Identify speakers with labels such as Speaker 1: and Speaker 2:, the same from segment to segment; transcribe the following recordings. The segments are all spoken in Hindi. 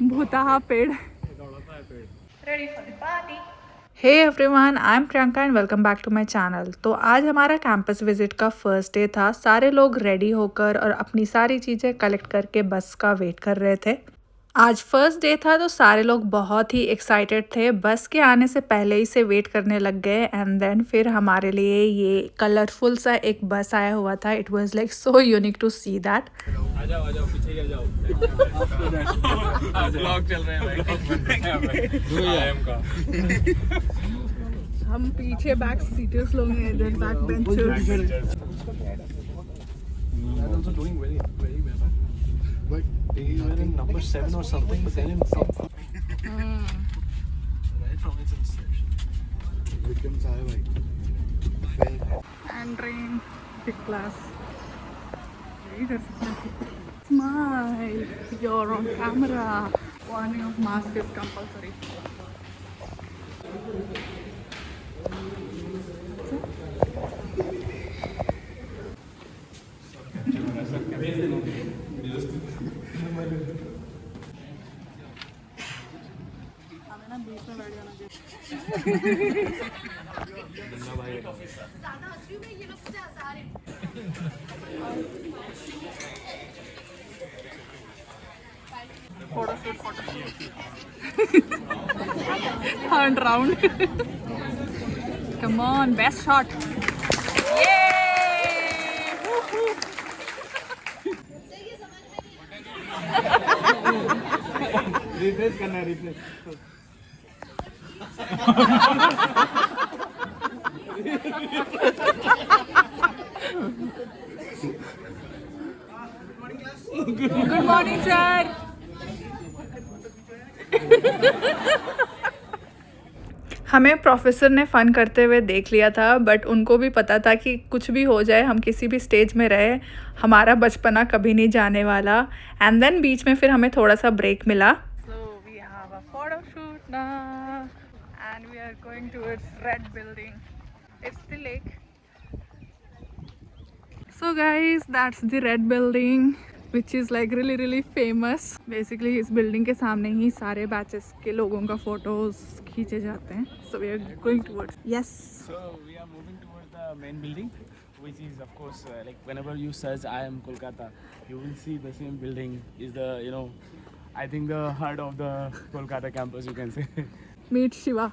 Speaker 1: भूतहा पेड़। Ready for the party. Hey everyone, I am Priyanka and welcome back to my channel. तो आज हमारा कैंपस विजिट का फर्स्ट डे था। सारे लोग रेडी होकर और अपनी सारी चीज़ें कलेक्ट करके बस का वेट कर रहे थे। आज फर्स्ट डे था तो सारे लोग बहुत ही एक्साइटेड थे। बस के आने से पहले ही से वेट करने लग गए एंड देन फिर हमारे लिए ये कलरफुल सा एक बस आया हुआ था। It was like so unique to see that.
Speaker 2: आ जाओ पीछे ही आ जाओ। ब्लॉग चल रहे हैं का।
Speaker 1: हम पीछे बैक सीटर्स लोग हैं, इधर back benchers.
Speaker 2: But they were in number 7 or something, but then in some right from its inception. Vikram's highway.
Speaker 1: Entering big class. Smile. You're on camera. Warning of mask is compulsory. Turn round. Come on, best shot. Yay! Woohoo!
Speaker 2: Refresh करना है, रिफ्रेश।
Speaker 1: Good morning, sir. हमें प्रोफेसर ने फ़न करते हुए देख लिया था, बट उनको भी पता था कि कुछ भी हो जाए, हम किसी भी स्टेज में रहे, हमारा बचपना कभी नहीं जाने वाला। एंड देन बीच में फिर हमें थोड़ा सा ब्रेक मिला। So we have a photo shoot now and we are going towards Red Building. It's the lake. So guys, that's the Red Building, which is like really famous. Basically इस building के सामने ही सारे बैचेस के लोगों का फोटोज खींचे जाते हैं। So we are going towards. Yes.
Speaker 2: So we are moving towards the main building, which is of course like whenever you search I am Kolkata, you will see the same building is the I think the heart of the Kolkata campus, you can say.
Speaker 1: Meet Shiva.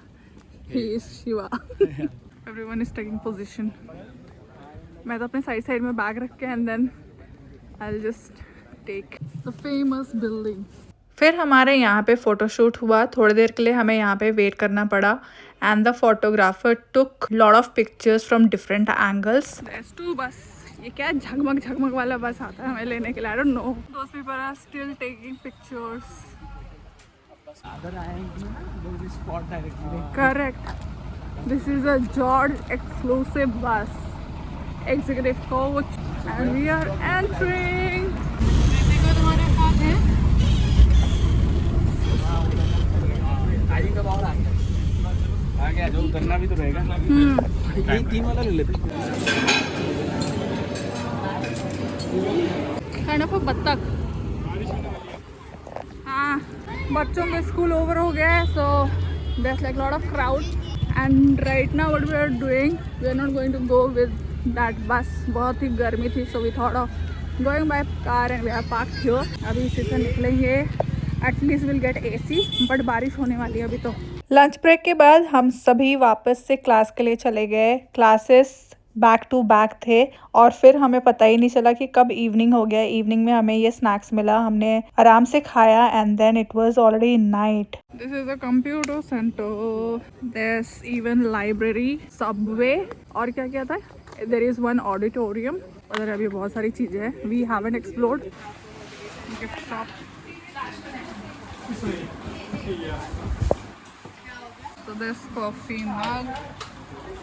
Speaker 1: He is Shiva. Everyone is taking position. मैं तो अपने साइड में बैग रख के and then I'll just take the famous building. फिर हमारे यहाँ पे फ़ोटोशूट हुआ। थोड़ी देर के लिए हमें यहाँ पे वेट करना पड़ा and the photographer took lot of pictures from different angles. There's two बस। ये क्या झगमग वाला बस आता है हमें लेने के लिए? I don't know. Those people are still taking pictures.
Speaker 2: अगर आएंगे वो भी spot directly.
Speaker 1: Correct. This is a George exclusive bus, executive coach, and we are entering. तुम्हारे साथ है?
Speaker 2: आ गया, जो करना भी तो रहेगा। ये 3 वाला ले लेते।
Speaker 1: Kind of a बत्तख। हाँ, बच्चों के स्कूल ओवर हो गया है, so there's like lot of crowd and right now what we are doing, we are not going to go with that bus. बहुत ही गर्मी थी, so we thought of going by car and we have parked here. अभी इसी से निकलेंगे, at least we'll get AC, but बारिश होने वाली है अभी तो। लंच ब्रेक के बाद हम सभी वापस से क्लास के लिए चले गए। क्लासेस बैक टू बैक थे और फिर हमें पता ही नहीं चला कि कब इवनिंग हो गया। इवनिंग में हमें ये स्नैक्स मिला, हमने आराम से खाया and then it was already night. This is a computer centre, there is even library, subway और क्या क्या था, देयर इज वन ऑडिटोरियम। उधर अभी बहुत सारी चीज़ें हैं, we haven't explored. Gift shop. So there's coffee mug,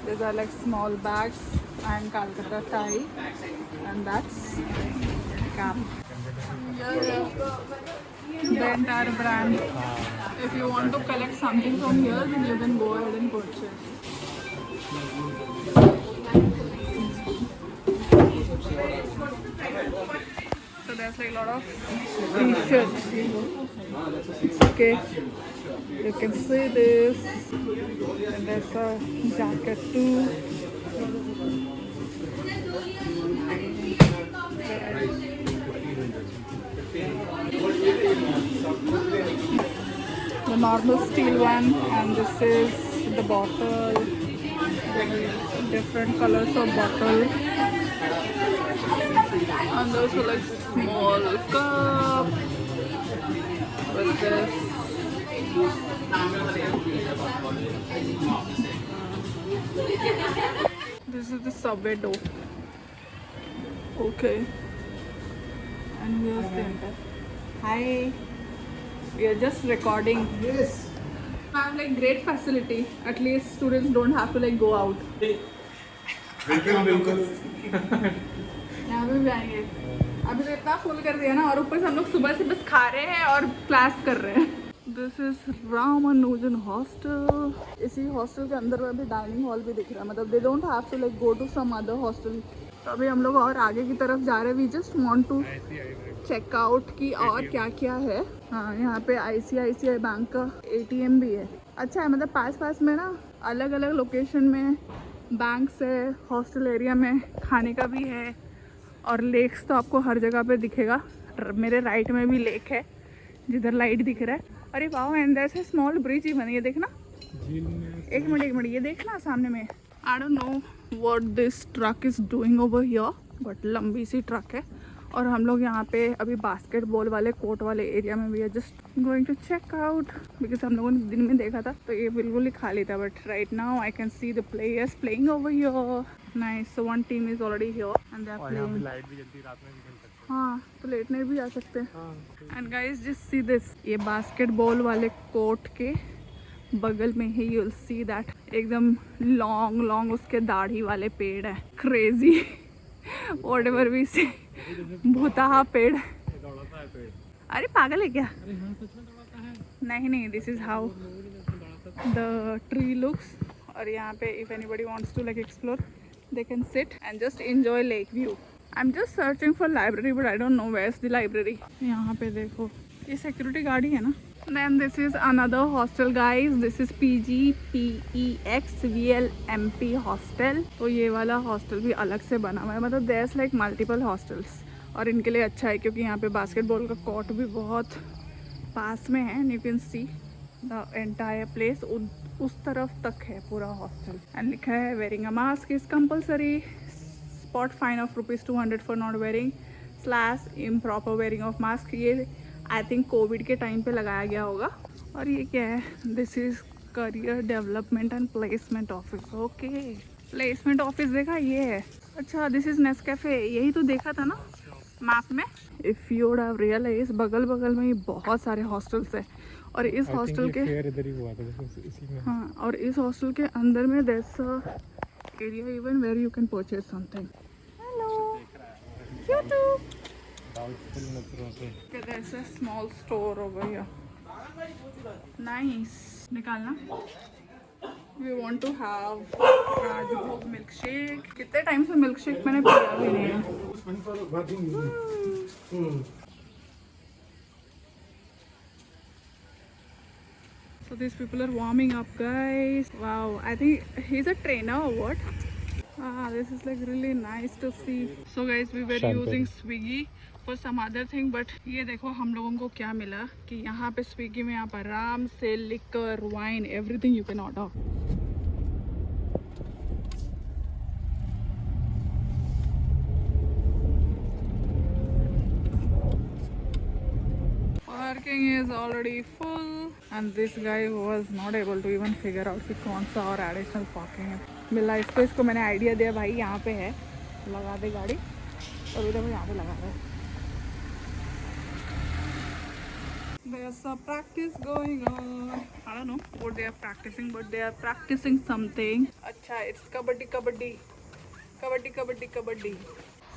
Speaker 1: these are like small bags and Calcutta tie, and that's cap. The entire brand. If you want to collect something from here, then you can go ahead and purchase. So there's like a lot of t-shirts. Okay, you can see this. And there's a jacket too. The normal steel one, and this is the bottle. Different colors of bottle. And also like small cup with this. This is the subway door. Okay. And here's the enter. Hi. We are just recording.
Speaker 2: Yes.
Speaker 1: I have like great facility. At least students don't have to like go out.
Speaker 2: बिल्कुल
Speaker 1: यहाँ पे भी आएंगे. अभी तो इतना फुल कर दिया ना, और ऊपर से हम लोग सुबह से बस खा रहे हैं और क्लास कर रहे हैं. This is Ramanujan hostel. इसी हॉस्टल के अंदर में भी डाइनिंग हॉल भी दिख रहा है. मतलब they don't have to like go to some other hostel. तो अभी हम लोग और आगे की तरफ जा रहे हैं. We just want to check out की और क्या क्या है. हाँ, यहाँ पे ICICI बैंक का ATM भी है. अच्छा है, मतलब पास में ना अलग अलग लोकेशन में बैंक्स है. हॉस्टल एरिया में खाने का भी है. और लेक्स तो आपको हर जगह पे दिखेगा. मेरे राइट में भी लेक है जिधर लाइट दिख रहा है. अरे वाह, and there is a small bridge even. ये देखना, एक मिनट ये देखना सामने में. I don't know what this truck is doing over here, but लंबी सी ट्रक है. और हम लोग यहाँ पे अभी बास्केटबॉल वाले कोर्ट वाले एरिया में we are just going to check out. Because हम लोगों ने दिन में देखा था तो ये बिल्कुल ही खाली था. But right now I can see the players playing over here. Nice. So one team is already here and they are playing.
Speaker 2: Light भी जल्दी रात में भी बन सकते हैं.
Speaker 1: हाँ, तो लेट नाइट भी आ सकते हैं. And guys just see this. ये बास्केटबॉल वाले कोर्ट के बगल में ही यू विल सी दैट एकदम लॉन्ग उसके दाढ़ी वाले पेड़ है. क्रेजी व्हाटएवर वी से. भूताहा पेड़. अरे पागल है क्या? नहीं, this is how the tree looks. और यहाँ पे if anybody wants to like explore they can sit and just enjoy lake view. I am just searching for library but I don't know where is the library. यहाँ पे देखो, ये सिक्योरिटी गार्ड ही है ना. Then this is another hostel guys. This is PGPEXVLMP hostel. तो ये वाला हॉस्टल भी अलग से बना हुआ है. मतलब there's like multiple hostels. और इनके लिए अच्छा है क्योंकि यहाँ पे बास्केटबॉल का कोर्ट भी बहुत पास में है. And you can see the entire place. उस तरफ तक है पूरा हॉस्टल. एंड लिखा है wearing a mask is compulsory. Spot fine of ₹200 for not wearing / improper wearing of mask. ये आई थिंक कोविड के टाइम पे लगाया गया होगा. और ये क्या है? This is career development and placement office. Okay, placement office देखा ये है. अच्छा, दिस इज़ नेस्कैफे. यही तो देखा था ना मैप में. If you would have realise बगल में ही बहुत सारे हॉस्टल्स है. और इस हॉस्टल के
Speaker 2: इधर ही हुआ था इसी में.
Speaker 1: हाँ, और इस हॉस्टल के अंदर में there a area even where you can purchase something. Hello YouTube. Okay, there's a small store over here. Nice. निकालना. We want to have rajbhog milkshake. कितने टाइम से milkshake मैंने पिया भी नहीं है. So these people are warming up, guys. Wow, I think he's a trainer or what? This is like really nice to see. So guys, we were using Swiggy for some other thing, but ये देखो हम लोगों को क्या मिला कि यहाँ पे स्विगी में आप आराम से liquor, wine, everything you can order. Parking is already full and this guy was not able to even figure out कि कौन सा और एडिशनल पार्किंग है मिला. इसको मैंने आइडिया दिया, भाई यहाँ पे है, लगा दे गाड़ी. और इधर यहाँ पे लगा दे. There's a practice going on. I don't know what they are practicing, but they are practicing something. Acha, it's kabaddi.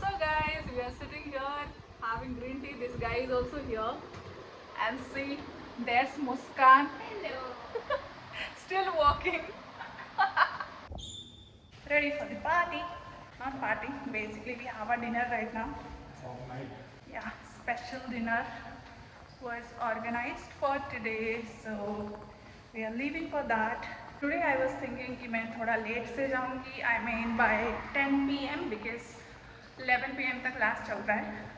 Speaker 1: So guys, we are sitting here having green tea. This guy is also here. And see, there's Muskan. Hello. Still walking. Ready for the party. Not party. Basically, we have a dinner right now. Yeah. special dinner was organized for today, so we are leaving for that. Today I was thinking कि मैं थोड़ा लेट से जाऊँगी, I mean by 10 PM because 11 PM तक क्लास चल रहा है.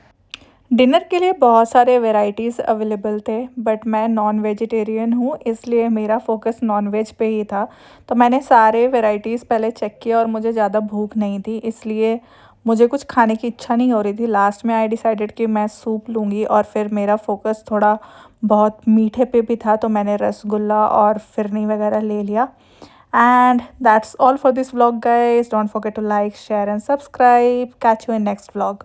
Speaker 1: डिनर के लिए बहुत सारे वेराइटीज़ अवेलेबल थे, बट मैं नॉन वेजिटेरियन हूँ, इसलिए मेरा फोकस नॉन वेज पे ही था. तो मैंने सारे वेराइटीज़ पहले चेक किया और मुझे ज़्यादा भूख नहीं थी, इसलिए मुझे कुछ खाने की इच्छा नहीं हो रही थी. लास्ट में आई डिसाइडेड कि मैं सूप लूँगी, और फिर मेरा फोकस थोड़ा बहुत मीठे पे भी था, तो मैंने रसगुल्ला और फिरनी वगैरह ले लिया. And that's all for this vlog guys. Don't forget to like, share and subscribe. Catch you in next vlog.